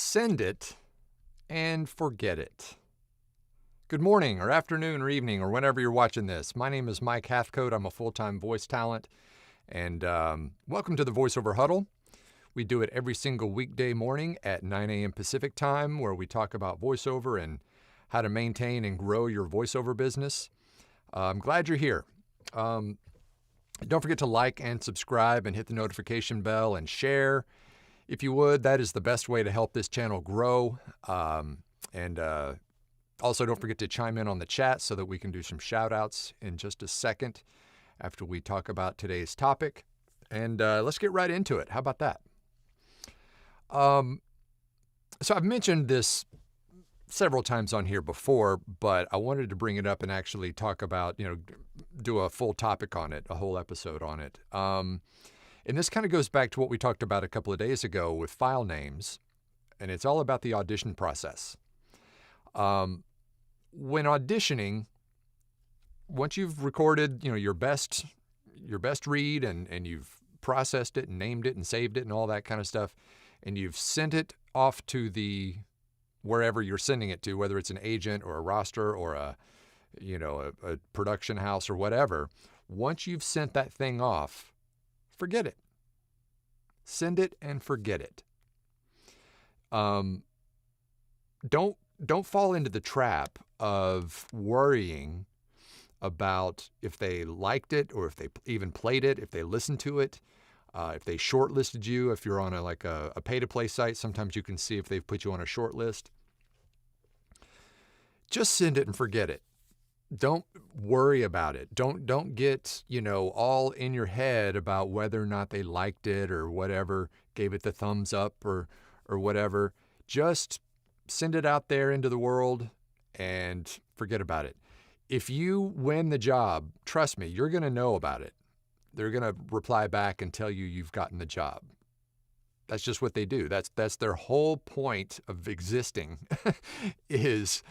send it and forget it. Good morning or afternoon or evening or whenever you're watching this. My name is Mike Hathcote. I'm a full-time voice talent. And welcome to the VoiceOver Huddle. We do it every single weekday morning at 9 a.m. Pacific time, where we talk about voiceover and how to maintain and grow your voiceover business. I'm glad you're here. Don't forget to like and subscribe and hit the notification bell and share. If you would, that is the best way to help this channel grow. Also, don't forget to chime in on the chat so that we can do some shout-outs in just a second after we talk about today's topic. And let's get right into it. How about that? So I've mentioned this several times on here before, but I wanted to bring it up and actually talk about, do a full topic on it, a whole episode on it. And this kind of goes back to what we talked about a couple of days ago with file names, and it's all about the audition process. When auditioning, once you've recorded, your best read and you've processed it and named it and saved it and all that kind of stuff, and you've sent it off to wherever you're sending it to, whether it's an agent or a roster or a production house or whatever, once you've sent that thing off, forget it. Send it and forget it. Don't fall into the trap of worrying about if they liked it or if they even played it, if they listened to it, if they shortlisted you. If you're on a pay-to-play site, sometimes you can see if they've put you on a short list. Just send it and forget it. Don't worry about it. Don't get, all in your head about whether or not they liked it or whatever, gave it the thumbs up or whatever. Just send it out there into the world and forget about it. If you win the job, trust me, you're going to know about it. They're going to reply back and tell you you've gotten the job. That's just what they do. That's their whole point of existing is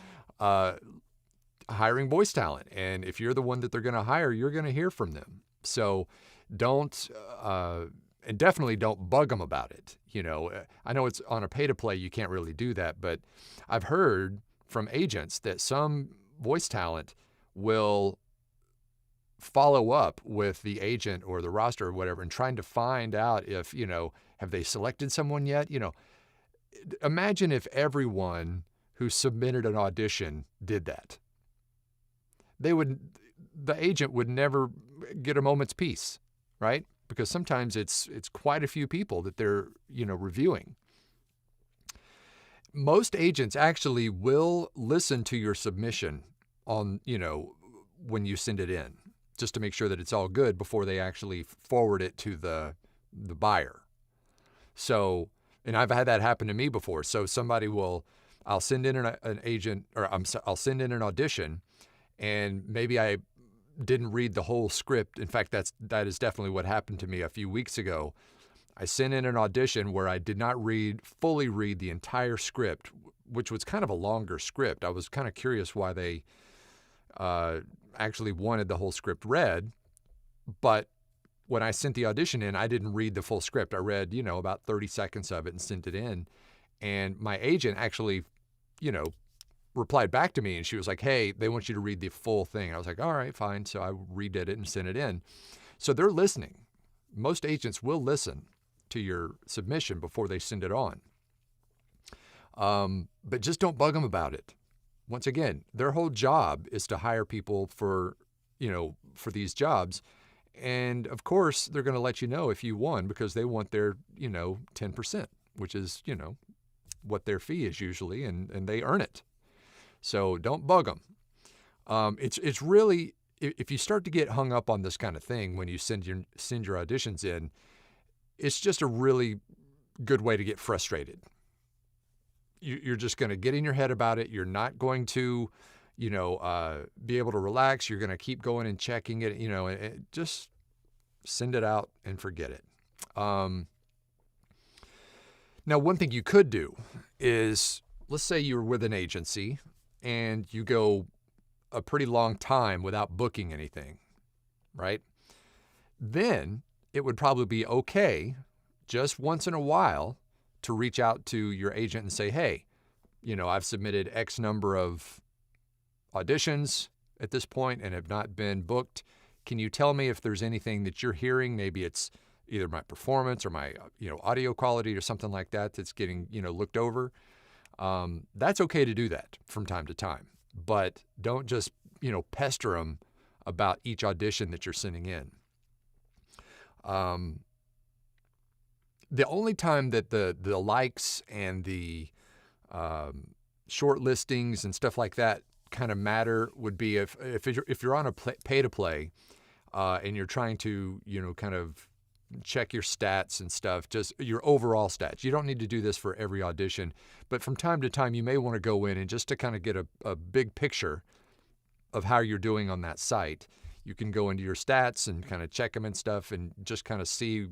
hiring voice talent. And if you're the one that they're going to hire, you're going to hear from them. So don't, and definitely don't bug them about it. I know it's on a pay-to-play, you can't really do that, but I've heard from agents that some voice talent will follow up with the agent or the roster or whatever and trying to find out if, have they selected someone yet? Imagine if everyone who submitted an audition did that. The agent would never get a moment's peace, right? Because sometimes it's quite a few people that they're, reviewing. Most agents actually will listen to your submission on, when you send it in, just to make sure that it's all good before they actually forward it to the buyer. So, and I've had that happen to me before. So I'll send in I'll send in an audition, and maybe I didn't read the whole script. In fact, that is definitely what happened to me a few weeks ago. I sent in an audition where I did not fully read the entire script, which was kind of a longer script. I was kind of curious why they actually wanted the whole script read. But when I sent the audition in, I didn't read the full script. I read, about 30 seconds of it and sent it in. And my agent actually, replied back to me, and she was like, hey, they want you to read the full thing. I was like, all right, fine. So I redid it and sent it in. So they're listening. Most agents will listen to your submission before they send it on. But just don't bug them about it. Once again, their whole job is to hire people for these jobs. And of course, they're going to let you know if you won because they want their, 10%, which is, what their fee is usually, and they earn it. So don't bug them. It's really, if you start to get hung up on this kind of thing when you send your auditions in, it's just a really good way to get frustrated. You're just going to get in your head about it. You're not going to, be able to relax. You're going to keep going and checking it, and just send it out and forget it. Now, one thing you could do is, let's say you're with an agency and you go a pretty long time without booking anything, right? Then it would probably be okay just once in a while to reach out to your agent and say, hey, I've submitted X number of auditions at this point and have not been booked. Can you tell me if there's anything that you're hearing? Maybe it's either my performance or my, audio quality or something like that that's getting, looked over. That's okay to do that from time to time, but don't just, pester them about each audition that you're sending in. The only time that the likes and the short listings and stuff like that kind of matter would be if you're on a pay to play and you're trying to kind of check your stats and stuff, just your overall stats. You don't need to do this for every audition, but from time to time you may want to go in and just to kind of get a big picture of how you're doing on that site. You can go into your stats and kind of check them and stuff and just kind of see,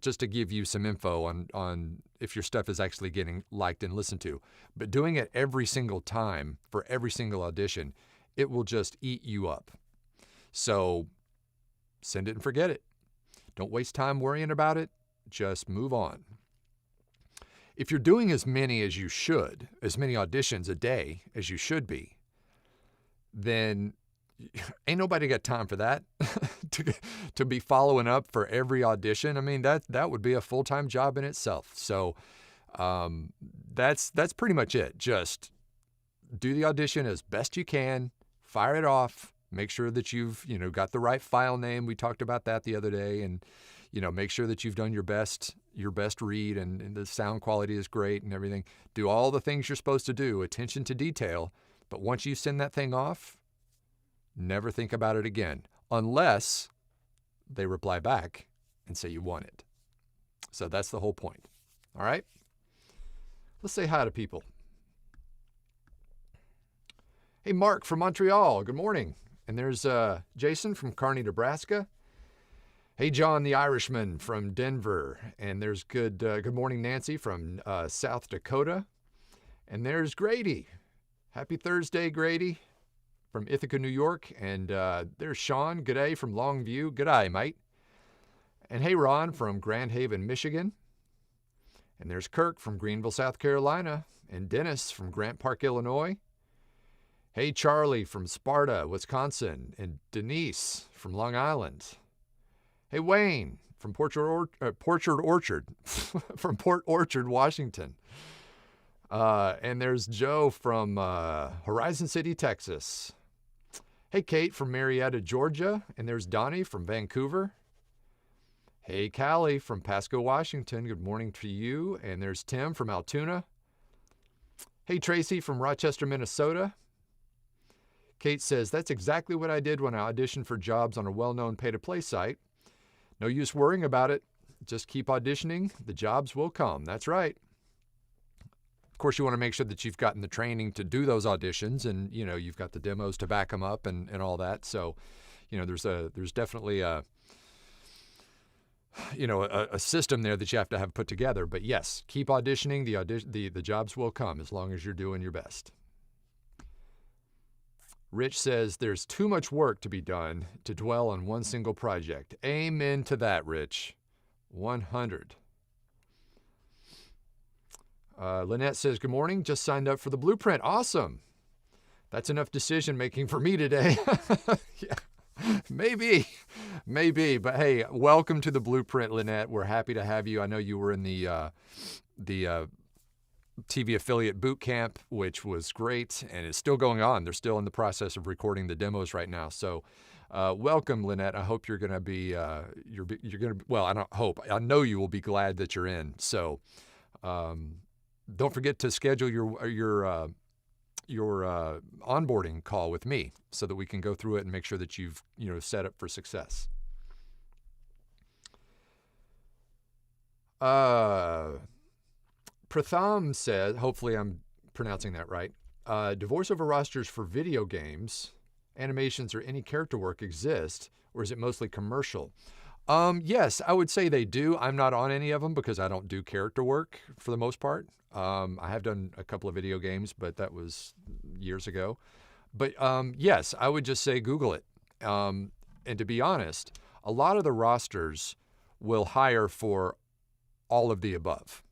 just to give you some info on if your stuff is actually getting liked and listened to. But doing it every single time for every single audition, it will just eat you up. So send it and forget it. Don't waste time worrying about it. Just move on. If you're doing as many as you should, as many auditions a day as you should be, then ain't nobody got time for that to be following up for every audition. I mean, that would be a full-time job in itself. So that's pretty much it. Just do the audition as best you can, fire it off, make sure that you've got the right file name. We talked about that the other day, and make sure that you've done your best read and the sound quality is great and everything. Do all the things you're supposed to do, attention to detail. But once you send that thing off, never think about it again, unless they reply back and say you want it. So that's the whole point. All right? Let's say hi to people. Hey, Mark from Montreal. Good morning. And there's Jason from Kearney, Nebraska. Hey, John the Irishman from Denver. And there's good morning, Nancy from South Dakota. And there's Grady. Happy Thursday, Grady, from Ithaca, New York. And there's Sean. G'day from Longview. G'day, mate. And hey, Ron from Grand Haven, Michigan. And there's Kirk from Greenville, South Carolina. And Dennis from Grant Park, Illinois. Hey, Charlie from Sparta, Wisconsin. And Denise from Long Island. Hey, Wayne from Port Orchard, from Port Orchard, Washington. And there's Joe from Horizon City, Texas. Hey, Kate from Marietta, Georgia. And there's Donnie from Vancouver. Hey, Callie from Pasco, Washington. Good morning to you. And there's Tim from Altoona. Hey, Tracy from Rochester, Minnesota. Kate says, that's exactly what I did when I auditioned for jobs on a well-known pay-to-play site. No use worrying about it. Just keep auditioning. The jobs will come. That's right. Of course, you want to make sure that you've gotten the training to do those auditions and, you've got the demos to back them up and all that. So, there's definitely a system there that you have to have put together. But yes, keep auditioning. The jobs will come as long as you're doing your best. Rich says there's too much work to be done to dwell on one single project. Amen to that, Rich. 100. Lynette says, good morning. Just signed up for the blueprint. Awesome. That's enough decision making for me today. Yeah, maybe. But hey, welcome to the blueprint, Lynette. We're happy to have you. I know you were in the TV affiliate boot camp, which was great and is still going on. They're still in the process of recording the demos right now. So welcome, Lynette. I hope you're going to be, well, I don't hope, I know you will be glad that you're in. So don't forget to schedule your onboarding call with me so that we can go through it and make sure that you've, set up for success. Pratham said, hopefully I'm pronouncing that right, do voiceover rosters for video games, animations, or any character work exist, or is it mostly commercial? Yes, I would say they do. I'm not on any of them because I don't do character work for the most part. I have done a couple of video games, but that was years ago. But yes, I would just say Google it. And to be honest, a lot of the rosters will hire for all of the above.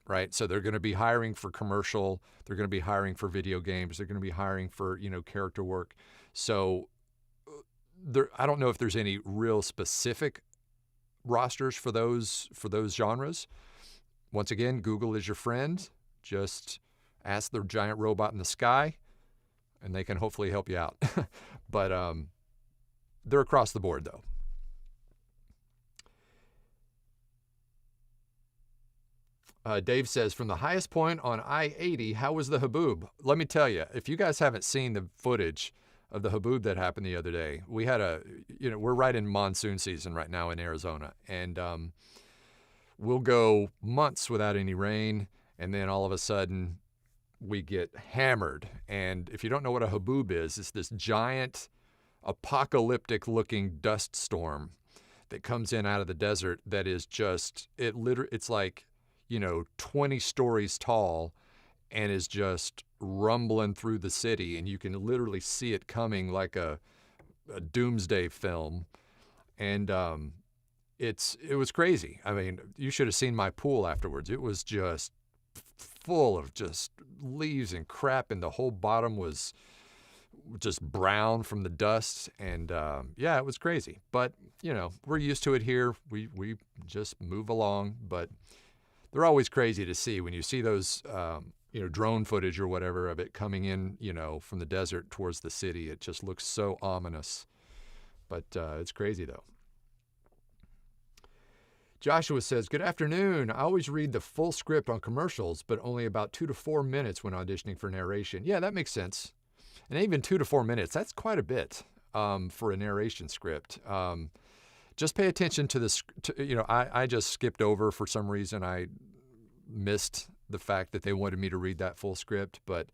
right? So they're going to be hiring for commercial, they're going to be hiring for video games, they're going to be hiring for, character work. So I don't know if there's any real specific rosters for those genres. Once again, Google is your friend. Just ask the giant robot in the sky, and they can hopefully help you out. But they're across the board, though. Dave says, from the highest point on I-80, how was the haboob? Let me tell you, if you guys haven't seen the footage of the haboob that happened the other day, we had we're right in monsoon season right now in Arizona, and we'll go months without any rain, and then all of a sudden we get hammered. And if you don't know what a haboob is, it's this giant apocalyptic looking dust storm that comes in out of the desert that is just, it's like, 20 stories tall and is just rumbling through the city, and you can literally see it coming like a doomsday film. And it was crazy. I mean, you should have seen my pool afterwards. It was just full of just leaves and crap, and the whole bottom was just brown from the dust. And yeah, it was crazy. But, we're used to it here. We just move along. But they're always crazy to see when you see those, drone footage or whatever of it coming in, from the desert towards the city. It just looks so ominous. But it's crazy, though. Joshua says, good afternoon. I always read the full script on commercials, but only about 2 to 4 minutes when auditioning for narration. Yeah, that makes sense. And even 2 to 4 minutes, that's quite a bit for a narration script. Just pay attention to this. I just skipped over for some reason. I missed the fact that they wanted me to read that full script. But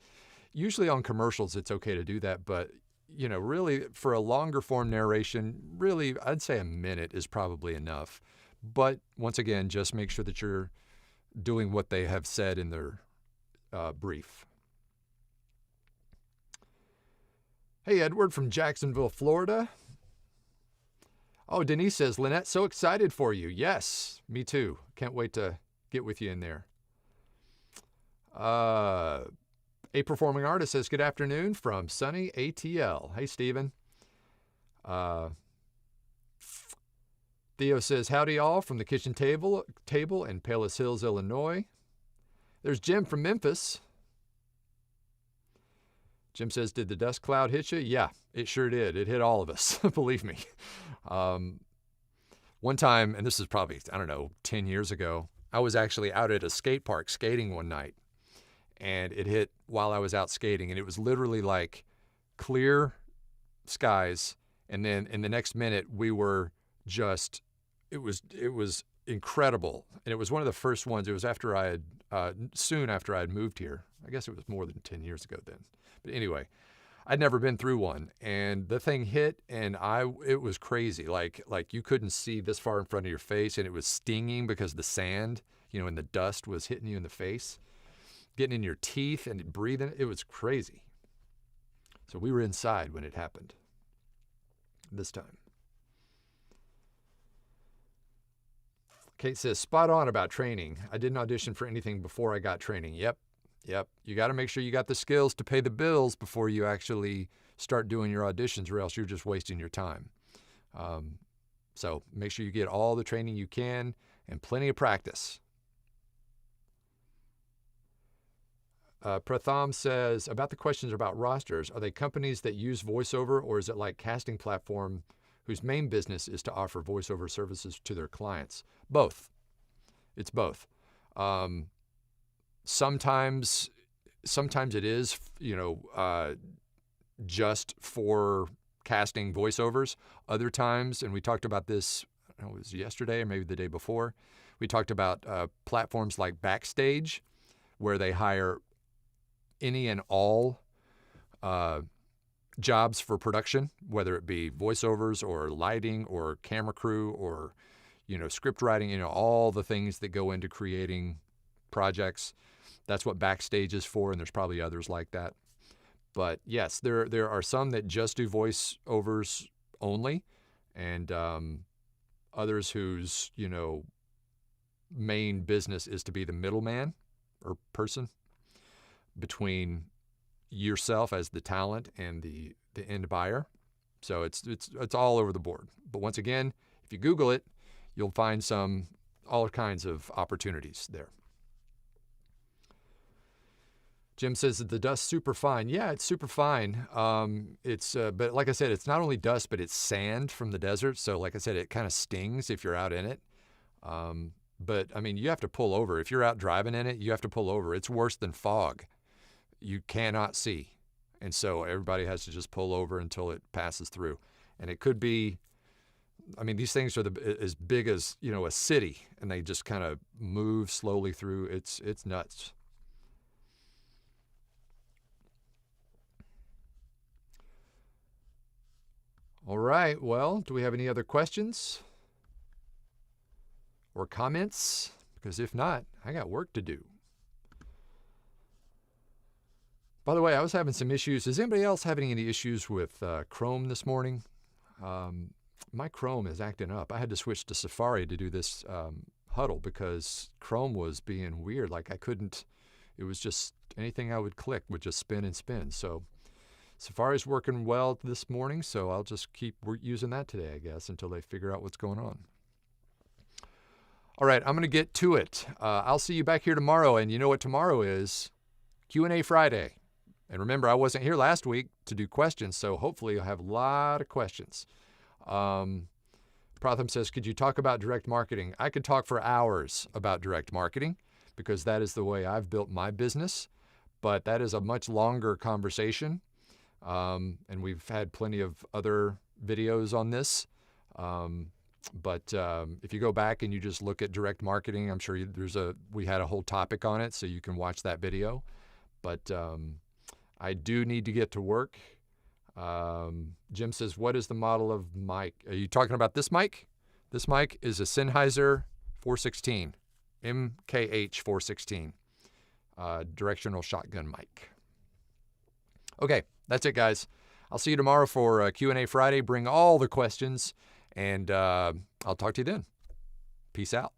usually on commercials, it's okay to do that. But, really for a longer form narration, really, I'd say a minute is probably enough. But once again, just make sure that you're doing what they have said in their brief. Hey, Edward from Jacksonville, Florida. Oh, Denise says, Lynette, so excited for you. Yes, me too. Can't wait to get with you in there. A performing artist says, good afternoon from sunny ATL. Hey, Stephen. Theo says, howdy all from the kitchen table in Palos Hills, Illinois. There's Jim from Memphis. Jim says, did the dust cloud hit you? Yeah, it sure did. It hit all of us, believe me. One time, and this is probably, 10 years ago, I was actually out at a skate park skating one night, and it hit while I was out skating, and it was literally like clear skies, and then in the next minute, we were just, it was incredible. And it was one of the first ones. It was after I had, soon after I had moved here. I guess it was more than 10 years ago then. But anyway, I'd never been through one, and the thing hit, and it was crazy. Like you couldn't see this far in front of your face, and it was stinging because the sand, and the dust was hitting you in the face, getting in your teeth and breathing. It was crazy. So we were inside when it happened this time. Kate says, spot on about training. I didn't audition for anything before I got training. Yep. You got to make sure you got the skills to pay the bills before you actually start doing your auditions, or else you're just wasting your time. So make sure you get all the training you can and plenty of practice. Pratham says, about the questions about rosters, are they companies that use voiceover, or is it like casting platform whose main business is to offer voiceover services to their clients? Both. It's both. Sometimes it is, just for casting voiceovers. Other times, and we talked about this, I don't know, it was yesterday or maybe the day before, we talked about platforms like Backstage, where they hire any and all jobs for production, whether it be voiceovers or lighting or camera crew or, script writing, all the things that go into creating projects. That's what Backstage is for, and there's probably others like that. But yes, there are some that just do voiceovers only, and others whose, main business is to be the middleman or person between yourself as the talent and the end buyer. So it's all over the board. But once again, if you Google it, you'll find all kinds of opportunities there. Jim says that the dust's super fine. Yeah, it's super fine. But like I said, it's not only dust, but it's sand from the desert. So like I said, it kind of stings if you're out in it. But I mean, you have to pull over. If you're out driving in it, you have to pull over. It's worse than fog. You cannot see. And so everybody has to just pull over until it passes through. And it could be, I mean, these things are as big as, a city, and they just kind of move slowly through. It's nuts. All right, well, do we have any other questions or comments? Because if not, I got work to do. By the way, I was having some issues. Is anybody else having any issues with Chrome this morning? My Chrome is acting up. I had to switch to Safari to do this huddle because Chrome was being weird. Like it was just anything I would click would just spin and spin. So Safari's working well this morning, so I'll just keep using that today, I guess, until they figure out what's going on. All right, I'm going to get to it. I'll see you back here tomorrow, and you know what tomorrow is? Q&A Friday. And remember, I wasn't here last week to do questions, so hopefully you'll have a lot of questions. Pratham says, could you talk about direct marketing? I could talk for hours about direct marketing because that is the way I've built my business, but that is a much longer conversation. And we've had plenty of other videos on this. But if you go back and you just look at direct marketing, I'm sure we had a whole topic on it, so you can watch that video. But I do need to get to work. Jim says, what is the model of mic? Are you talking about this mic? This mic is a Sennheiser 416, MKH 416, directional shotgun mic. Okay, that's it, guys. I'll see you tomorrow for Q&A Friday. Bring all the questions, and I'll talk to you then. Peace out.